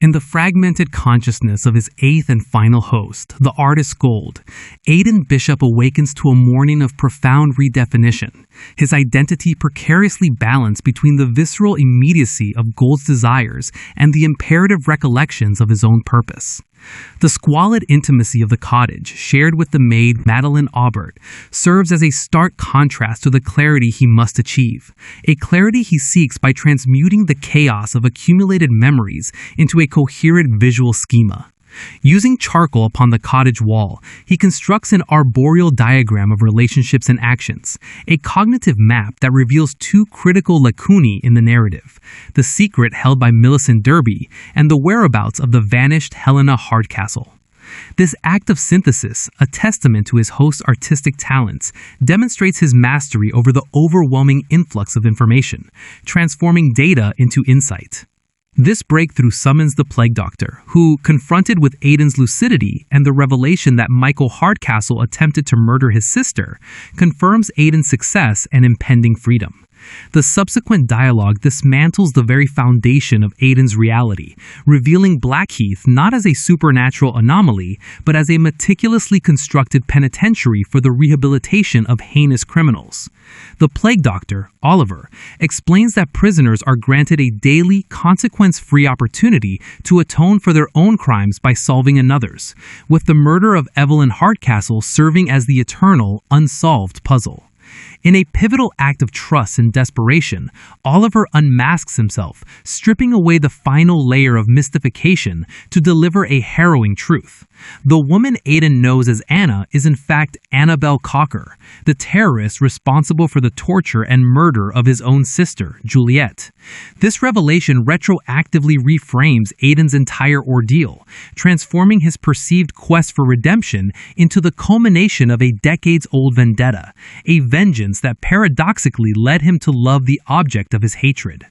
In the fragmented consciousness of his eighth and final host, the artist Gold, Aidan Bishop awakens to a morning of profound redefinition, his identity precariously balanced between the visceral immediacy of Gold's desires and the imperative recollections of his own purpose. The squalid intimacy of the cottage, shared with the maid Madeleine Aubert, serves as a stark contrast to the clarity he must achieve, a clarity he seeks by transmuting the chaos of accumulated memories into a coherent visual schema. Using charcoal upon the cottage wall, he constructs an arboreal diagram of relationships and actions, a cognitive map that reveals two critical lacunae in the narrative: the secret held by Millicent Derby and the whereabouts of the vanished Helena Hardcastle. This act of synthesis, a testament to his host's artistic talents, demonstrates his mastery over the overwhelming influx of information, transforming data into insight. This breakthrough summons the Plague Doctor, who, confronted with Aidan's lucidity and the revelation that Michael Hardcastle attempted to murder his sister, confirms Aidan's success and impending freedom. The subsequent dialogue dismantles the very foundation of Aidan's reality, revealing Blackheath not as a supernatural anomaly, but as a meticulously constructed penitentiary for the rehabilitation of heinous criminals. The Plague Doctor, Oliver, explains that prisoners are granted a daily, consequence-free opportunity to atone for their own crimes by solving another's, with the murder of Evelyn Hardcastle serving as the eternal, unsolved puzzle. In a pivotal act of trust and desperation, Oliver unmasks himself, stripping away the final layer of mystification to deliver a harrowing truth. The woman Aidan knows as Anna is in fact Annabelle Cocker, the terrorist responsible for the torture and murder of his own sister, Juliet. This revelation retroactively reframes Aidan's entire ordeal, transforming his perceived quest for redemption into the culmination of a decades-old vendetta, a vengeance that paradoxically led him to love the object of his hatred.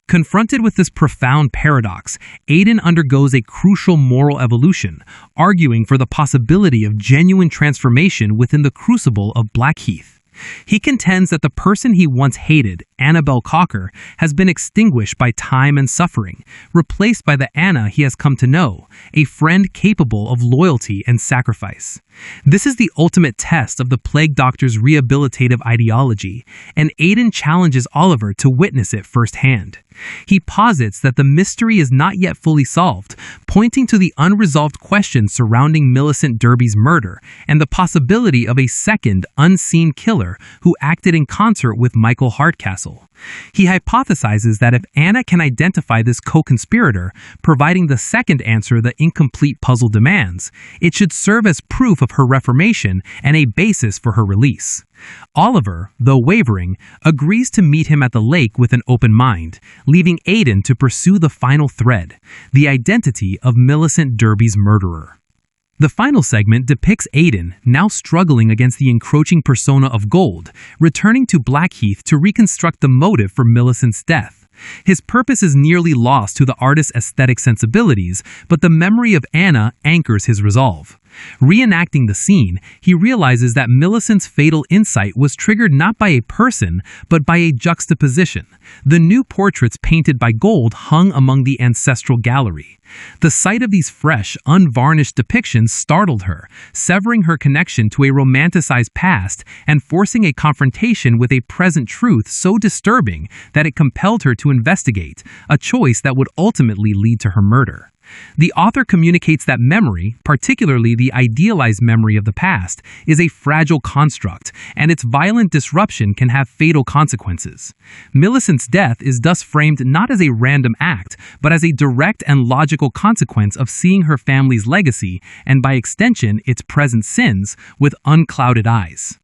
Confronted with this profound paradox, Aidan undergoes a crucial moral evolution, arguing for the possibility of genuine transformation within the crucible of Blackheath. He contends that the person he once hated, Annabelle Cocker, has been extinguished by time and suffering, replaced by the Anna he has come to know, a friend capable of loyalty and sacrifice. This is the ultimate test of the Plague Doctor's rehabilitative ideology, and Aidan challenges Oliver to witness it firsthand. He posits that the mystery is not yet fully solved, pointing to the unresolved questions surrounding Millicent Derby's murder and the possibility of a second, unseen killer who acted in concert with Michael Hardcastle. He hypothesizes that if Anna can identify this co-conspirator, providing the second answer the incomplete puzzle demands, it should serve as proof of her reformation and a basis for her release. Oliver, though wavering, agrees to meet him at the lake with an open mind, leaving Aidan to pursue the final thread, the identity of Millicent Derby's murderer. The final segment depicts Aidan, now struggling against the encroaching persona of Gold, returning to Blackheath to reconstruct the motive for Millicent's death. His purpose is nearly lost to the artist's aesthetic sensibilities, but the memory of Anna anchors his resolve. Reenacting the scene, he realizes that Millicent's fatal insight was triggered not by a person, but by a juxtaposition. The new portraits painted by Gold hung among the ancestral gallery. The sight of these fresh, unvarnished depictions startled her, severing her connection to a romanticized past and forcing a confrontation with a present truth so disturbing that it compelled her to investigate, a choice that would ultimately lead to her murder. The author communicates that memory, particularly the idealized memory of the past, is a fragile construct, and its violent disruption can have fatal consequences. Millicent's death is thus framed not as a random act, but as a direct and logical consequence of seeing her family's legacy, and by extension its present sins, with unclouded eyes.